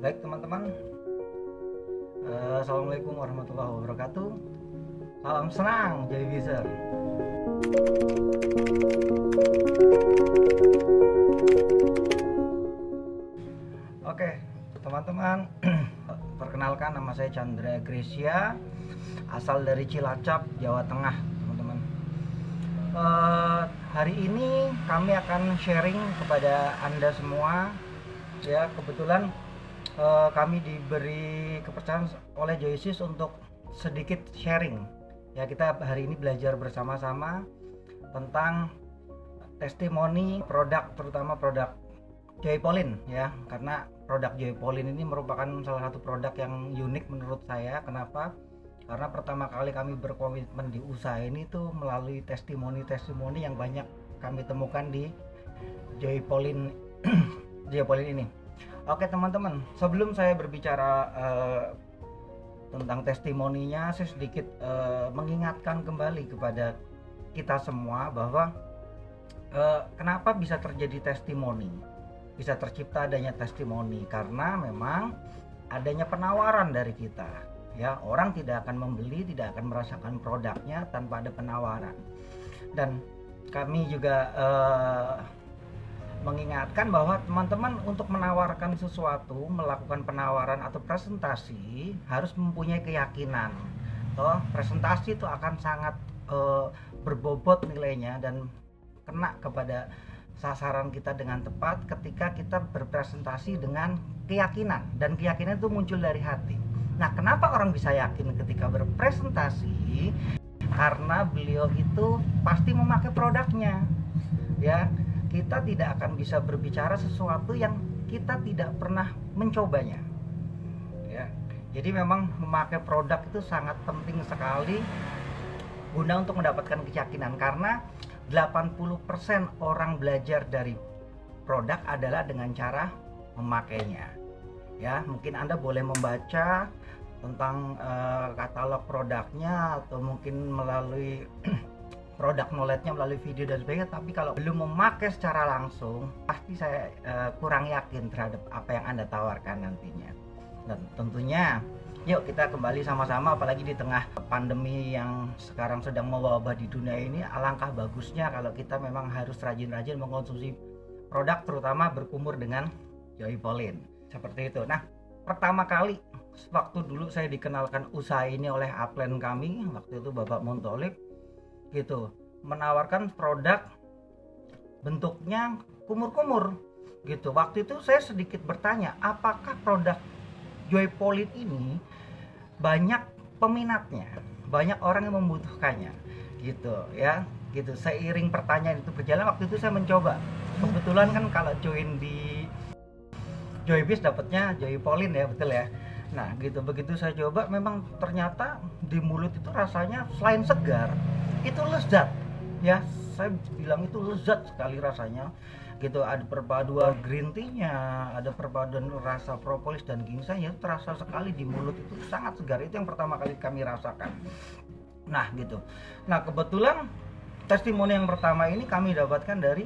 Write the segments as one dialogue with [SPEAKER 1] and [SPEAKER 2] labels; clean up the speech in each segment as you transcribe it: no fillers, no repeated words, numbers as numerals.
[SPEAKER 1] Baik teman-teman, Assalamualaikum warahmatullahi wabarakatuh. Salam senang Joy Bizer. Oke teman-teman, perkenalkan nama saya Chandra Gracia, asal dari Cilacap, Jawa Tengah teman-teman. Hari ini kami akan sharing kepada Anda semua. Ya, kebetulan kami diberi kepercayaan oleh Joysis untuk sedikit sharing. Ya, kita hari ini belajar bersama-sama tentang testimoni produk, terutama produk Joypolin ya, karena produk Joypolin ini merupakan salah satu produk yang unik menurut saya. Kenapa? Karena pertama kali kami berkomitmen di usaha ini tuh melalui testimoni-testimoni yang banyak kami temukan di Joypolin Joypolin ini. Oke teman-teman, sebelum saya berbicara tentang testimoninya, saya sedikit mengingatkan kembali kepada kita semua bahwa kenapa bisa terjadi testimoni, bisa tercipta adanya testimoni, karena memang adanya penawaran dari kita. Ya, orang tidak akan membeli, tidak akan merasakan produknya tanpa ada penawaran. Dan kami juga mengingatkan bahwa teman-teman untuk menawarkan sesuatu, melakukan penawaran atau presentasi harus mempunyai keyakinan. Toh presentasi itu akan sangat berbobot nilainya dan kena kepada sasaran kita dengan tepat ketika kita berpresentasi dengan keyakinan, dan keyakinan itu muncul dari hati. Nah, kenapa orang bisa yakin ketika berpresentasi? Karena beliau itu pasti memakai produknya. Ya, kita tidak akan bisa berbicara sesuatu yang kita tidak pernah mencobanya. Ya, jadi memang memakai produk itu sangat penting sekali guna untuk mendapatkan keyakinan, karena 80% orang belajar dari produk adalah dengan cara memakainya. Ya, mungkin Anda boleh membaca tentang katalog produknya atau mungkin melalui produk knowledge-nya melalui video dan sebagainya, tapi kalau belum memakai secara langsung, pasti saya kurang yakin terhadap apa yang Anda tawarkan nantinya. Dan tentunya yuk kita kembali sama-sama, apalagi di tengah pandemi yang sekarang sedang mewabah di dunia ini, alangkah bagusnya kalau kita memang harus rajin-rajin mengkonsumsi produk, terutama berkumur dengan Joypolin seperti itu. Nah, pertama kali waktu dulu saya dikenalkan usaha ini oleh upline kami, waktu itu Bapak Montolik gitu, menawarkan produk bentuknya kumur-kumur gitu. Waktu itu saya sedikit bertanya, apakah produk Joypolin ini banyak peminatnya, banyak orang yang membutuhkannya gitu ya, gitu. Seiring pertanyaan itu berjalan, waktu itu saya mencoba. Kebetulan kan kalau join di Joybiz dapatnya Joypolin ya, betul ya. Nah gitu, begitu saya coba, memang ternyata di mulut itu rasanya selain segar, itu lezat ya. Saya bilang itu lezat sekali rasanya gitu. Ada perpaduan green tea-nya, ada perpaduan rasa propolis dan ginseng, ya terasa sekali di mulut, itu sangat segar. Itu yang pertama kali kami rasakan. Nah gitu. Nah kebetulan testimoni yang pertama ini kami dapatkan dari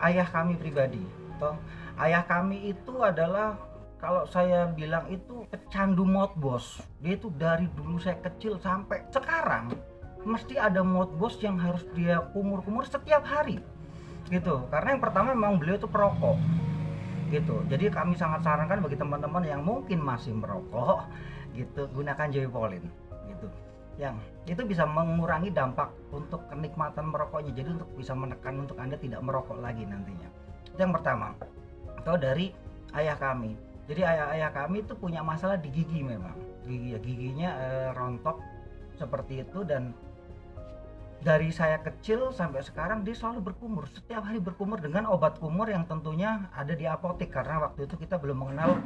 [SPEAKER 1] ayah kami pribadi. Toh ayah kami itu adalah, kalau saya bilang itu pecandu mouthwash. Dia itu dari dulu saya kecil sampai sekarang mesti ada mouthwash yang harus dia kumur-kumur setiap hari gitu. Karena yang pertama memang beliau itu perokok gitu. Jadi kami sangat sarankan bagi teman-teman yang mungkin masih merokok gitu, gunakan Joypolin gitu. Yang itu bisa mengurangi dampak untuk kenikmatan merokoknya. Jadi untuk bisa menekan untuk Anda tidak merokok lagi nantinya. Itu yang pertama. Atau dari ayah kami. Jadi ayah kami itu punya masalah di gigi, memang giginya rontok seperti itu, dan dari saya kecil sampai sekarang dia selalu berkumur, setiap hari berkumur dengan obat kumur yang tentunya ada di apotek, karena waktu itu kita belum mengenal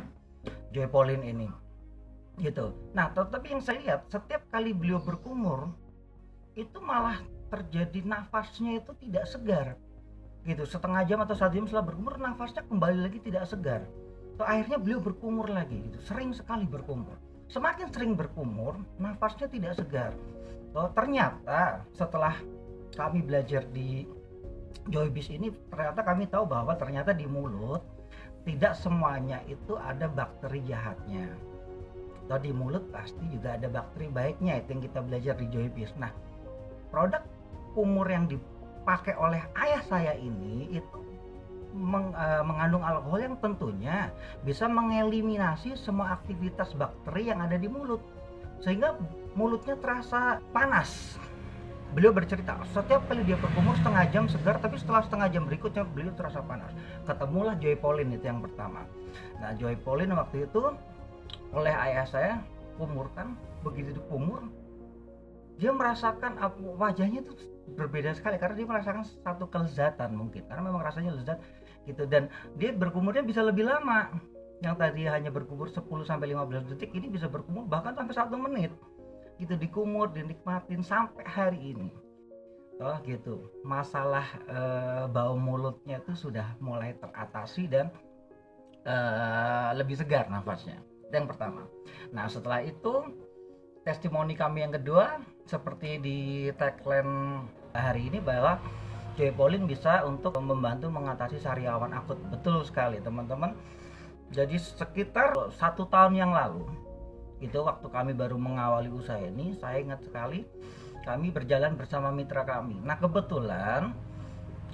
[SPEAKER 1] Joypolin ini gitu. Nah tetapi yang saya lihat, setiap kali beliau berkumur itu malah terjadi nafasnya itu tidak segar gitu. Setengah jam atau 1 jam setelah berkumur, nafasnya kembali lagi tidak segar. So, akhirnya beliau berkumur lagi gitu, sering sekali berkumur. Semakin sering berkumur, nafasnya tidak segar. So, ternyata setelah kami belajar di Joybiz ini, ternyata kami tahu bahwa ternyata di mulut tidak semuanya itu ada bakteri jahatnya. Atau di mulut pasti juga ada bakteri baiknya, itu yang kita belajar di Joypeace. Nah, produk kumur yang dipakai oleh ayah saya ini itu mengandung alkohol yang tentunya bisa mengeliminasi semua aktivitas bakteri yang ada di mulut, sehingga mulutnya terasa panas. Beliau bercerita, setiap kali dia berkumur setengah jam segar, tapi setelah setengah jam berikutnya beliau terasa panas. Ketemulah Joypolin, itu yang pertama. Nah, Joypolin waktu itu oleh ayah saya kumurkan. Begitu dikumur, dia merasakan wajahnya tuh berbeda sekali, karena dia merasakan satu kelezatan mungkin, karena memang rasanya lezat gitu. Dan dia berkumurnya bisa lebih lama. Yang tadi hanya berkumur 10-15 detik, ini bisa berkumur bahkan sampai 1 menit gitu, dikumur, dinikmatin sampai hari ini. Oh gitu, masalah bau mulutnya itu sudah mulai teratasi dan lebih segar nafasnya. Itu yang pertama. Nah, setelah itu testimoni kami yang kedua, seperti di tagline hari ini, bahwa Joypolin bisa untuk membantu mengatasi sariawan akut. Betul sekali teman-teman. Jadi sekitar 1 tahun yang lalu itu, waktu kami baru mengawali usaha ini, saya ingat sekali kami berjalan bersama mitra kami. Nah, kebetulan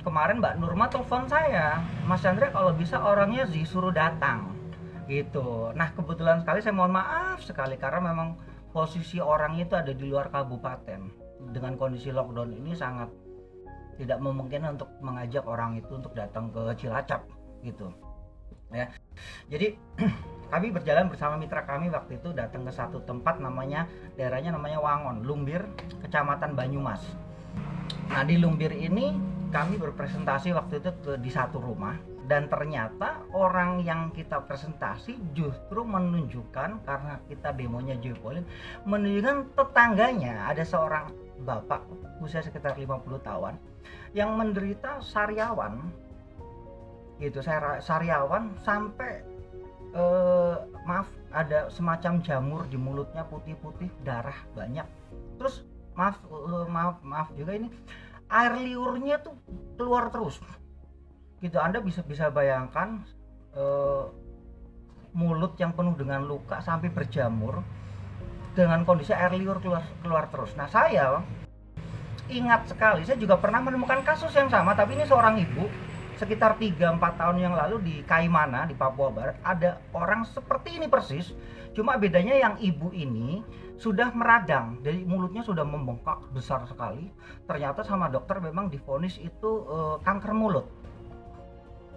[SPEAKER 1] kemarin Mbak Nurma telepon saya, Mas Chandra kalau bisa orangnya disuruh datang gitu. Nah, kebetulan sekali saya mohon maaf sekali, karena memang posisi orangnya itu ada di luar kabupaten. Dengan kondisi lockdown ini sangat tidak memungkinkan untuk mengajak orang itu untuk datang ke Cilacap gitu ya. Jadi kami berjalan bersama mitra kami waktu itu datang ke satu tempat, daerahnya namanya Wangon, Lumbir, Kecamatan Banyumas. Nah, di Lumbir ini kami berpresentasi waktu itu di satu rumah, dan ternyata orang yang kita presentasi justru menunjukkan, karena kita demonya Joypolin, menunjukkan tetangganya ada seorang bapak usia sekitar 50 tahun yang menderita sariawan gitu. Sariawan sampai ada semacam jamur di mulutnya, putih-putih, darah banyak. Terus maaf juga, ini air liurnya tuh keluar terus gitu. Anda bisa bayangkan mulut yang penuh dengan luka sampai berjamur dengan kondisi air liur keluar terus. Nah, saya ingat sekali, saya juga pernah menemukan kasus yang sama, tapi ini seorang ibu sekitar 3-4 tahun yang lalu di Kaimana, di Papua Barat. Ada orang seperti ini persis, cuma bedanya yang ibu ini sudah meradang, dari mulutnya sudah membengkak besar sekali. Ternyata sama dokter memang divonis itu kanker mulut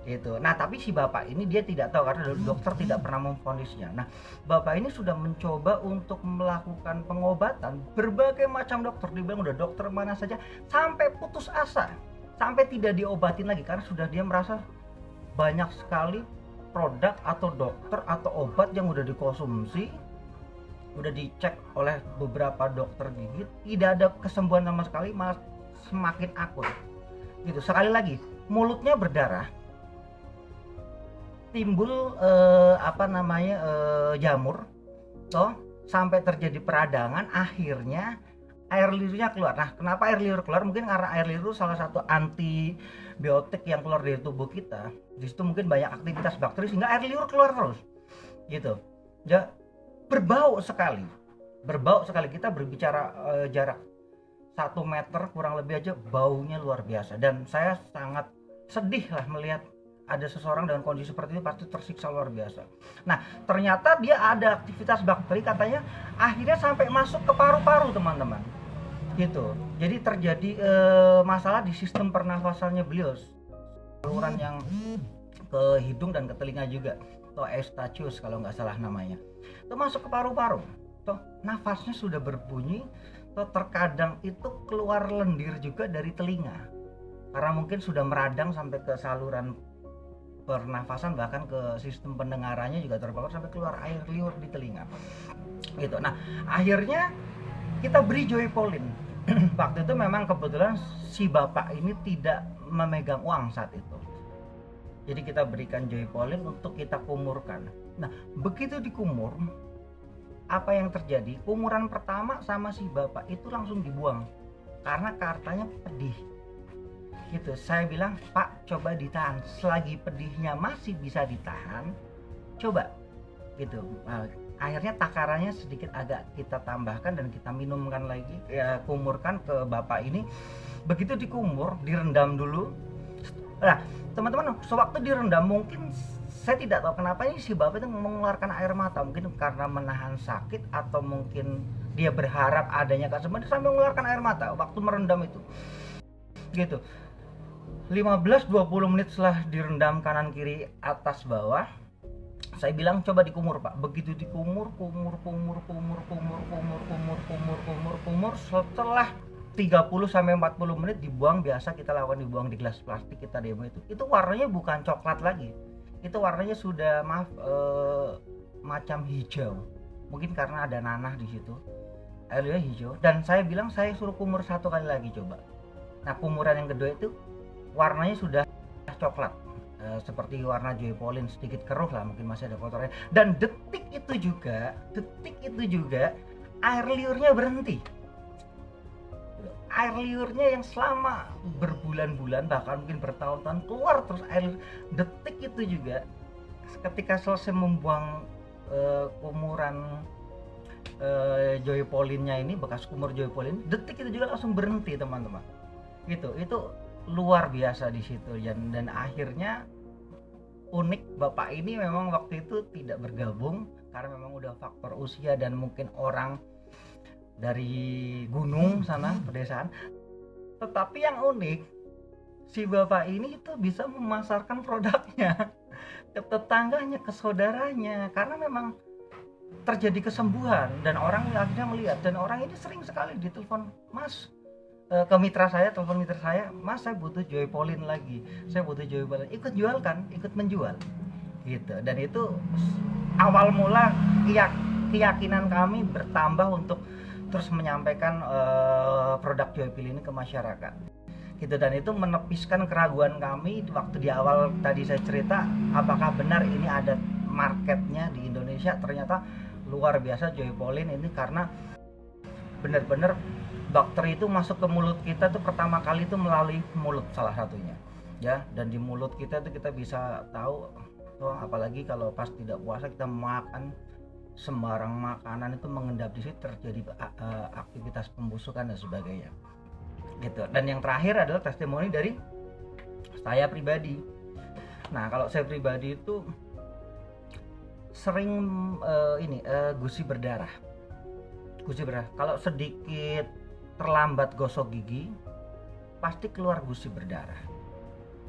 [SPEAKER 1] gitu. Nah, tapi si bapak ini dia tidak tahu, karena dokter tidak pernah memvonisnya. Nah, bapak ini sudah mencoba untuk melakukan pengobatan, berbagai macam dokter, dibilang udah dokter mana saja, sampai putus asa, sampai tidak diobatin lagi, karena sudah dia merasa banyak sekali produk atau dokter atau obat yang udah dikonsumsi, udah dicek oleh beberapa dokter gigit, tidak ada kesembuhan sama sekali, malah semakin akut gitu. Sekali lagi, mulutnya berdarah, timbul jamur toh, sampai terjadi peradangan, akhirnya air liurnya keluar. Nah, kenapa air liur keluar? Mungkin karena air liur salah satu antibiotik yang keluar dari tubuh kita. Di situ mungkin banyak aktivitas bakteri sehingga air liur keluar terus gitu. Ya, berbau sekali. Kita berbicara jarak 1 meter kurang lebih aja, baunya luar biasa. Dan saya sangat sedih lah melihat ada seseorang dengan kondisi seperti ini, pasti tersiksa luar biasa. Nah, ternyata dia ada aktivitas bakteri, katanya akhirnya sampai masuk ke paru-paru teman-teman gitu. Jadi terjadi masalah di sistem pernafasannya beliau, saluran yang ke hidung dan ke telinga juga, atau Eustachius kalau nggak salah namanya. Itu masuk ke paru-paru, toh nafasnya sudah berbunyi, toh terkadang itu keluar lendir juga dari telinga, karena mungkin sudah meradang sampai ke saluran pernafasan, bahkan ke sistem pendengarannya juga terbakar sampai keluar air liur di telinga gitu. Nah, akhirnya kita beri Joypolin. Waktu itu memang kebetulan si bapak ini tidak memegang uang saat itu, jadi kita berikan Joypolin untuk kita kumurkan. Nah, begitu dikumur, apa yang terjadi? Kumuran pertama sama si bapak itu langsung dibuang karena katanya pedih. gitu. Saya bilang, Pak, coba ditahan, selagi pedihnya masih bisa ditahan, coba gitu. Akhirnya takarannya sedikit agak kita tambahkan dan kita minumkan lagi, ya, kumurkan ke bapak ini. Begitu dikumur, direndam dulu. Nah, teman-teman, sewaktu direndam mungkin saya tidak tahu kenapa ini si bapak itu mengeluarkan air mata, mungkin karena menahan sakit atau mungkin dia berharap adanya kesembuhan, dia sampai mengeluarkan air mata waktu merendam itu gitu. 15-20 menit setelah direndam kanan kiri atas bawah, saya bilang coba dikumur, Pak. Begitu dikumur, kumur, setelah 30-40 menit dibuang, biasa kita lakukan, dibuang di gelas plastik, kita demo itu warnanya bukan coklat lagi, itu warnanya sudah macam hijau, mungkin karena ada nanah di situ, airnya hijau. Dan saya bilang saya suruh kumur 1 kali lagi coba. Nah, kumuran yang kedua itu warnanya sudah coklat, seperti warna Joy Polin, sedikit keruh lah, mungkin masih ada kotornya. Dan detik itu juga air liurnya berhenti. Air liurnya yang selama berbulan-bulan, bahkan mungkin bertahun-tahun keluar terus air, detik itu juga ketika selesai membuang kumuran Joy Polinnya ini, bekas kumur Joy Polin, detik itu juga langsung berhenti, teman-teman. Itu luar biasa di situ. Dan akhirnya unik, bapak ini memang waktu itu tidak bergabung karena memang udah faktor usia dan mungkin orang dari gunung sana, pedesaan. Tetapi yang unik, si bapak ini itu bisa memasarkan produknya ke tetangganya, ke saudaranya, karena memang terjadi kesembuhan dan orang akhirnya melihat. Dan orang ini sering sekali ditelepon, Mas, ke mitra saya, telepon mitra saya, Mas, saya butuh Joy Polin lagi, saya butuh Joy Polin, ikut jualkan, ikut menjual gitu. Dan itu awal mula keyakinan kami bertambah untuk terus menyampaikan produk Joy Polin ini ke masyarakat gitu. Dan itu menepiskan keraguan kami waktu di awal tadi saya cerita, apakah benar ini ada marketnya di Indonesia. Ternyata luar biasa Joy Polin ini, karena benar-benar bakteri itu masuk ke mulut kita tuh pertama kali itu melalui mulut salah satunya, ya. Dan di mulut kita tuh kita bisa tahu, apalagi kalau pas tidak puasa kita makan sembarang makanan itu mengendap di situ, terjadi aktivitas pembusukan dan sebagainya gitu. Dan yang terakhir adalah testimoni dari saya pribadi. Nah, kalau saya pribadi itu sering gusi berdarah. Kalau sedikit terlambat gosok gigi pasti keluar gusi berdarah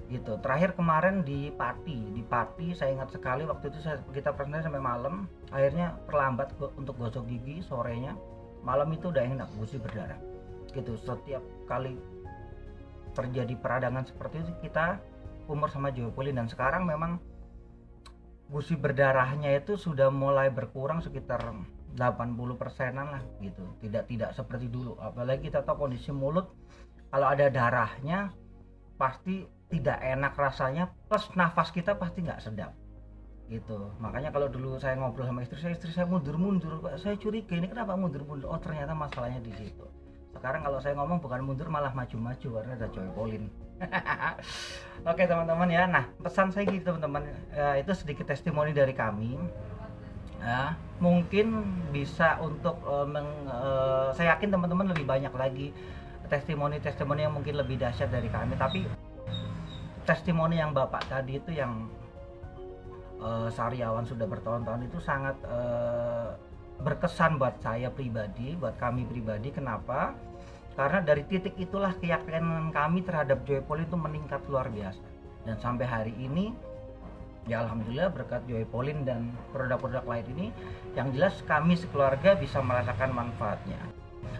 [SPEAKER 1] gitu. Terakhir kemarin di Pati saya ingat sekali, waktu itu kita presentasi sampai malam, akhirnya terlambat untuk gosok gigi sorenya, malam itu udah enak gusi berdarah gitu. Setiap kali terjadi peradangan seperti itu kita kumur sama Joy Polin, dan sekarang memang gusi berdarahnya itu sudah mulai berkurang sekitar 80%-an lah gitu. Tidak seperti dulu, apalagi kita tahu kondisi mulut kalau ada darahnya pasti tidak enak rasanya, plus nafas kita pasti nggak sedap gitu. Makanya kalau dulu saya ngobrol sama istri saya mundur-mundur, saya curiga ini kenapa mundur-mundur, oh ternyata masalahnya di situ. Sekarang kalau saya ngomong bukan mundur malah maju-maju karena ada Joy Polin. Oke teman-teman ya, nah pesan saya gitu teman-teman, itu sedikit testimoni dari kami. Ya, mungkin bisa untuk saya yakin teman-teman lebih banyak lagi testimoni yang mungkin lebih dahsyat dari kami. Tapi testimoni yang bapak tadi itu, yang sariawan sudah bertahun-tahun, itu sangat berkesan buat saya pribadi, buat kami pribadi. Kenapa? Karena dari titik itulah keyakinan kami terhadap Joy Polin itu meningkat luar biasa. Dan sampai hari ini ya alhamdulillah berkat Joy Polin dan produk-produk lain ini, yang jelas kami sekeluarga bisa merasakan manfaatnya.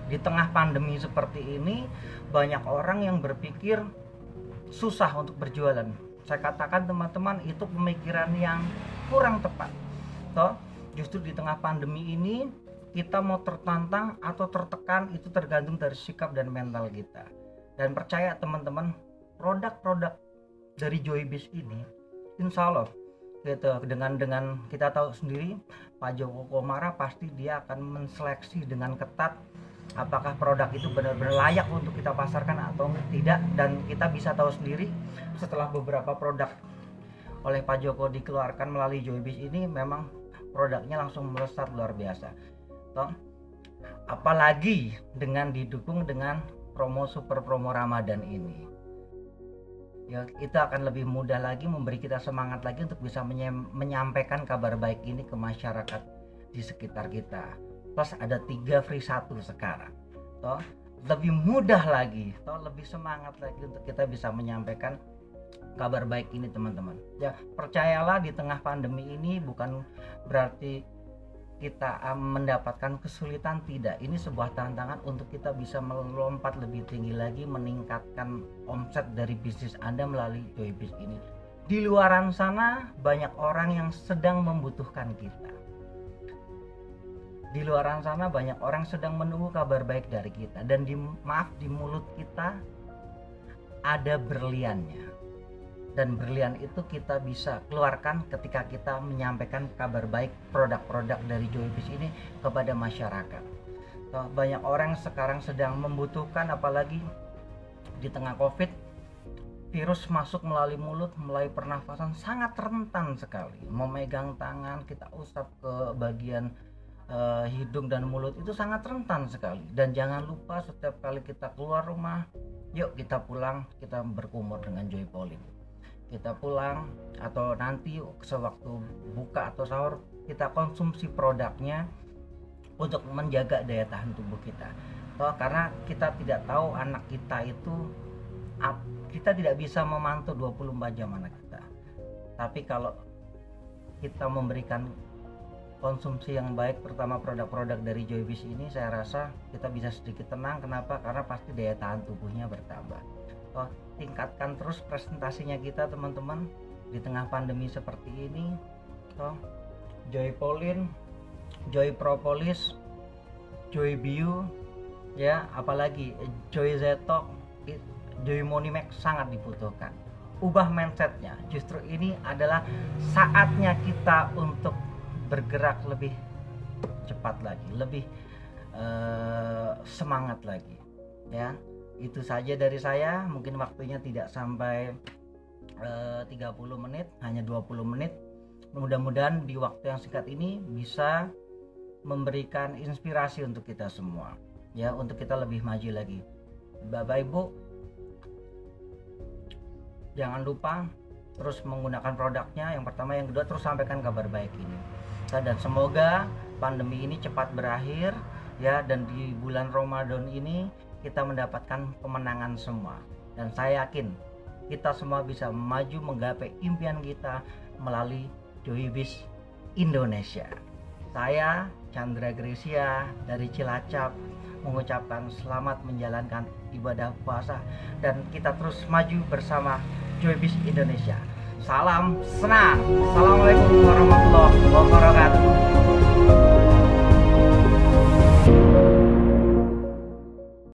[SPEAKER 1] Di tengah pandemi seperti ini banyak orang yang berpikir susah untuk berjualan. Saya katakan teman-teman, itu pemikiran yang kurang tepat. Toh justru di tengah pandemi ini kita mau tertantang atau tertekan itu tergantung dari sikap dan mental kita. Dan percaya teman-teman, produk-produk dari Joybis ini insya Allah gitu, dengan kita tahu sendiri Pak Joko Komara pasti dia akan menseleksi dengan ketat apakah produk itu benar-benar layak untuk kita pasarkan atau tidak. Dan kita bisa tahu sendiri setelah beberapa produk oleh Pak Joko dikeluarkan melalui Joybis ini, memang produknya langsung melesat luar biasa toh. Apalagi dengan didukung dengan super promo Ramadan ini, ya itu akan lebih mudah lagi, memberi kita semangat lagi untuk bisa menyampaikan kabar baik ini ke masyarakat di sekitar kita. Plus ada 3 free 1 sekarang toh, lebih mudah lagi toh, lebih semangat lagi untuk kita bisa menyampaikan kabar baik ini teman-teman. Ya percayalah, di tengah pandemi ini bukan berarti kita mendapatkan kesulitan, tidak. Ini sebuah tantangan untuk kita bisa melompat lebih tinggi lagi, meningkatkan omset dari bisnis Anda melalui Joybis ini. Di luaran sana banyak orang yang sedang membutuhkan kita. Di luaran sana banyak orang sedang menunggu kabar baik dari kita. Dan di mulut kita ada berliannya. Dan berlian itu kita bisa keluarkan ketika kita menyampaikan kabar baik produk-produk dari Joybis ini kepada masyarakat. Banyak orang sekarang sedang membutuhkan, apalagi di tengah COVID, virus masuk melalui mulut, melalui pernafasan, sangat rentan sekali. Memegang tangan, kita usap ke bagian hidung dan mulut, itu sangat rentan sekali. Dan jangan lupa setiap kali kita keluar rumah, yuk kita pulang, kita berkumur dengan Joypolin. Kita pulang atau nanti sewaktu buka atau sahur, kita konsumsi produknya untuk menjaga daya tahan tubuh kita. Karena kita tidak tahu anak kita itu, kita tidak bisa memantau 24 jam anak kita. Tapi kalau kita memberikan konsumsi yang baik, pertama produk-produk dari Joybis ini, saya rasa kita bisa sedikit tenang. Kenapa? Karena pasti daya tahan tubuhnya bertambah. Tingkatkan terus presentasinya kita teman-teman di tengah pandemi seperti ini. Joypolin, Joy Propolis, Joy Bio, ya apalagi Joy Zetok, Joy Monimax sangat dibutuhkan. Ubah mindsetnya, justru ini adalah saatnya kita untuk bergerak lebih cepat lagi, lebih semangat lagi, ya. Itu saja dari saya, mungkin waktunya tidak sampai 30 menit, hanya 20 menit. Mudah-mudahan di waktu yang singkat ini bisa memberikan inspirasi untuk kita semua, ya, untuk kita lebih maju lagi. Bapak Ibu, jangan lupa terus menggunakan produknya, yang pertama, yang kedua terus sampaikan kabar baik ini. Dan semoga pandemi ini cepat berakhir, ya, dan di bulan Ramadan ini kita mendapatkan kemenangan semua. Dan saya yakin kita semua bisa maju menggapai impian kita melalui Joybis Indonesia. Saya Chandra Gresia dari Cilacap mengucapkan selamat menjalankan ibadah puasa, dan kita terus maju bersama Joybis Indonesia. Salam senang. Assalamualaikum warahmatullahi wabarakatuh.